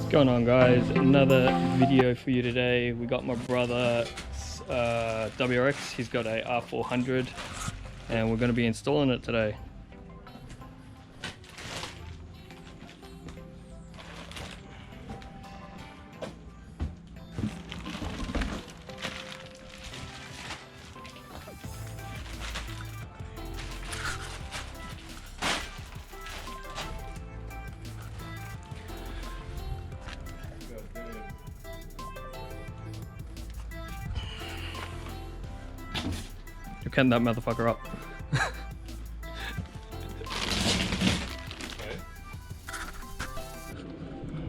What's going on, guys? Another video for you today. We got my brother's WRX. He's got a R400 and we're going to be installing it today. You're cutting that motherfucker up.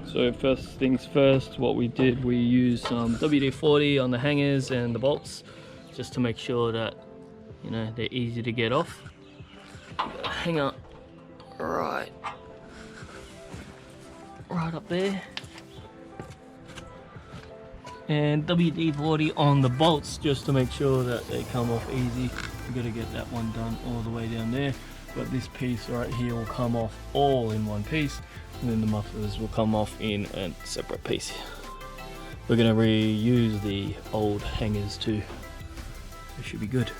So first things first, what we did, we used some WD-40 on the hangers and the bolts just to make sure that, you know, they're easy to get off. Hanger right up there. And WD-40 on the bolts just to make sure that they come off easy. You got to get that one done all the way down there, but this piece right here will come off all in one piece, and then the mufflers will come off in a separate piece. We're going to reuse the old hangers too. It should be good.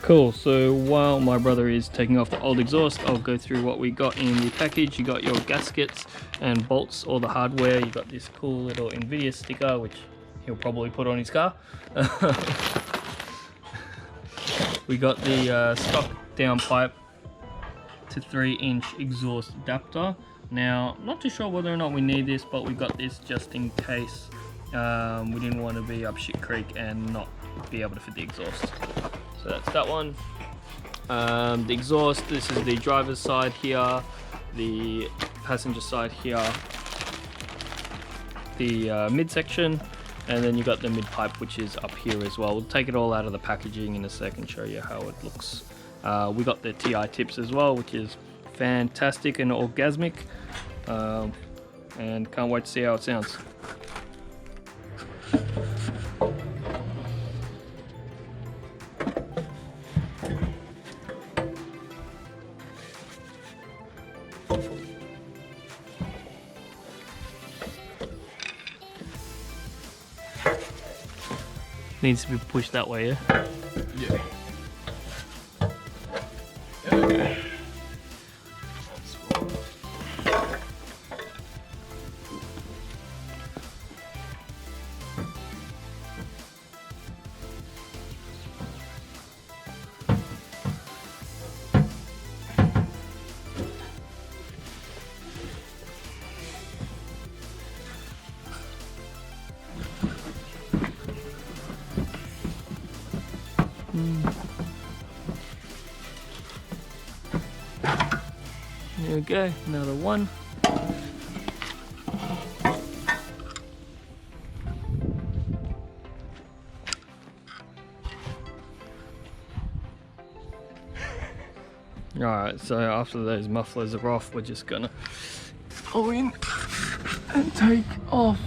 Cool, so while my brother is taking off the old exhaust, I'll go through what we got in the package. You got your gaskets and bolts, all the hardware. You got this cool little Invidia sticker, which he'll probably put on his car. We got the stock downpipe to 3-inch exhaust adapter. Now, not too sure whether or not we need this, but we got this just in case we didn't want to be up shit creek and not be able to fit the exhaust. So that's that one. The exhaust, this is the driver's side here, the passenger side here, the midsection, and then you got the mid pipe, which is up here as well. We'll take it all out of the packaging in a sec and show you how it looks. We got the TI tips as well, which is fantastic and orgasmic, and can't wait to see how it sounds. Needs to be pushed that way, yeah? Yeah. Okay. There we go, another one. Alright, so after those mufflers are off, we're just gonna go in and take off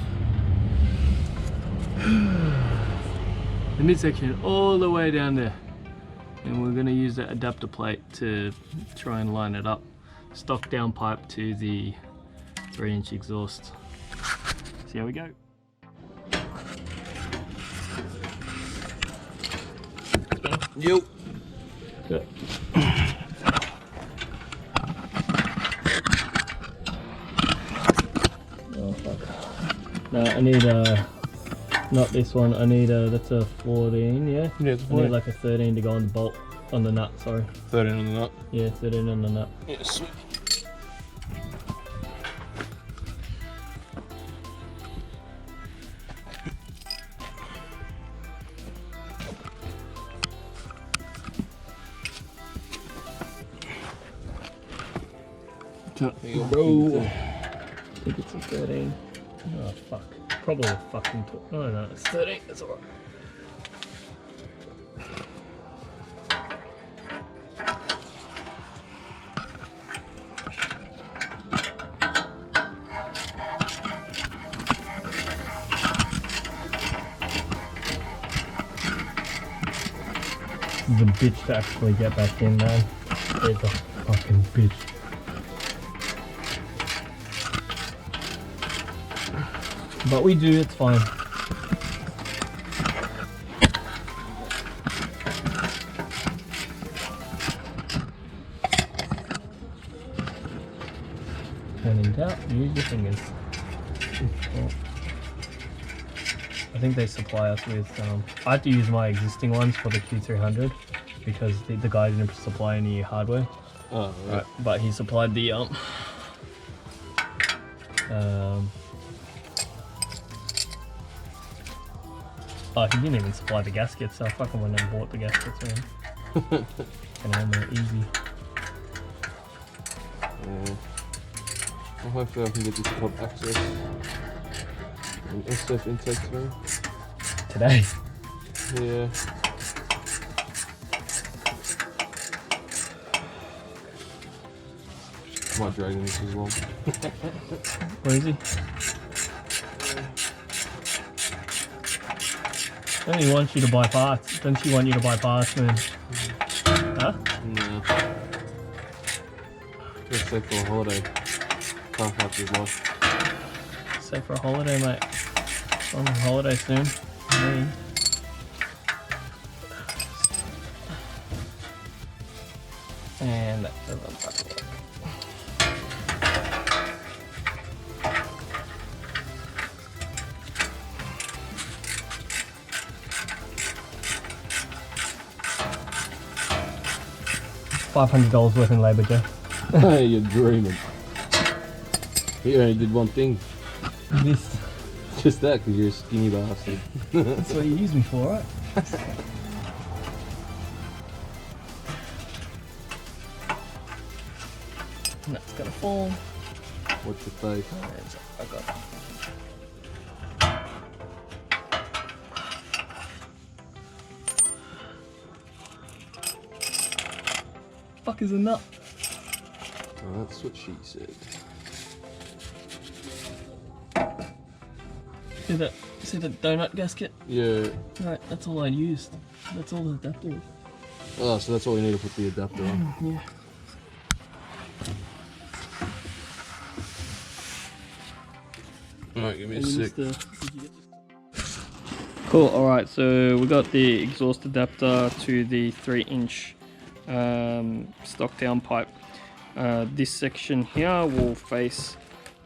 the midsection all the way down there. And we're gonna use that adapter plate to try and line it up. Stock downpipe to the 3-inch exhaust. See how we go. Yep. Good. Oh fuck. No, I need not this one. I need that's a 14, yeah? Yeah, it's 14. I need like a 13 to go on the bolt, on the nut, sorry. 13 on the nut. Yeah, 13 on the nut. Yeah, sweet. There you go, bro. I think it's a 13. Oh fuck. Probably a fucking 12. No, no, it's 13. That's alright. This is a bitch to actually get back in, man. It's a fucking bitch. But we do, it's fine. When in doubt, use your fingers. I think they supply us with, I had to use my existing ones for the Q300 because the guy didn't supply any hardware. Oh, Right, but he supplied the, oh, he didn't even supply the gaskets, so I fucking went and bought the gaskets, man. And I'm easy. Yeah. Well, hopefully I can get this top access and SF intake Today. today. Yeah. Might drag in this as well. Where is he? Don't he want you to buy parts? Don't she want you to buy parts, man? Huh? Nah. Just safe for a holiday. Can't catch his life. Safe for a holiday, mate. On a holiday soon. And that doesn't fucking work. $500 worth in labour, Joe. Hey, you're dreaming. You only did one thing. This. Just that, because you're a skinny bastard. That's what you use me for, right? And that's gonna fall. What's your face? I got it. Fuck is a nut? Oh, that's what she said. See that donut gasket? Yeah. Right, that's all I used. That's all the adapter is. Oh, so that's all you need to put the adapter on. Yeah. Alright, give me a sec. Cool, alright, so we got the exhaust adapter to the 3-inch stock downpipe. This section here will face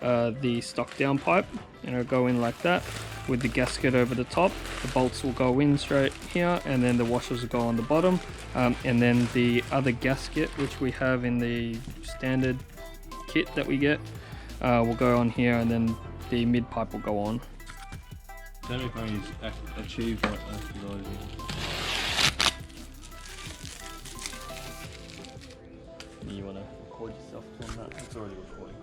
the stock downpipe, and it'll go in like that with the gasket over the top. The bolts will go in straight here, and then the washers will go on the bottom, and then the other gasket, which we have in the standard kit that we get, will go on here, and then the mid pipe will go on. Tell me if I achieved what I You want to record yourself on that? It's already recording.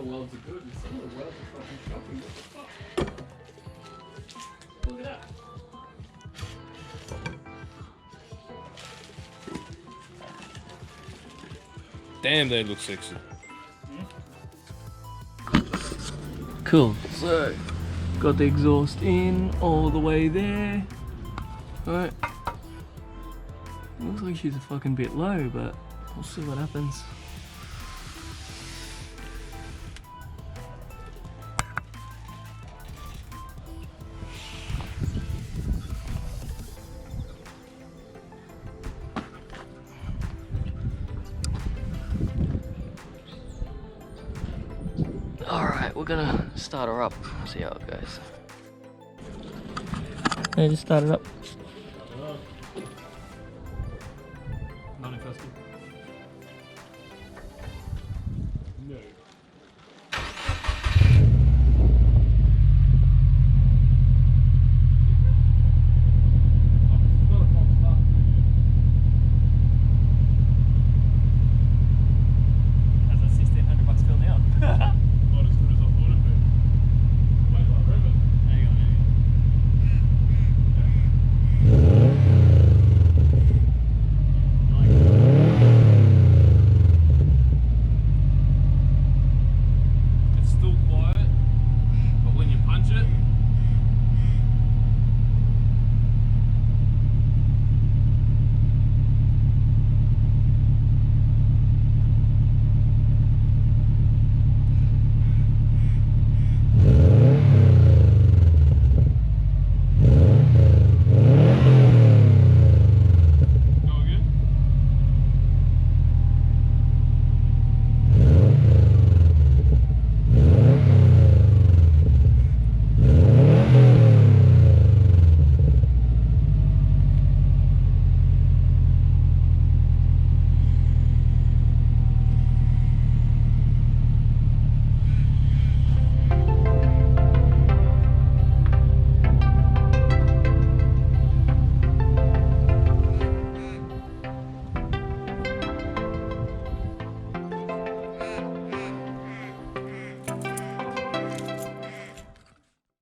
Welds are good and some of the welds are fucking shocking. What the fuck? Look at that. Damn, they look sexy. Cool. So, got the exhaust in all the way there. Alright. Looks like she's a fucking bit low, but we'll see what happens. Alright, we're gonna start her up, see how it goes. Yeah, just start it up. Manifesting. No.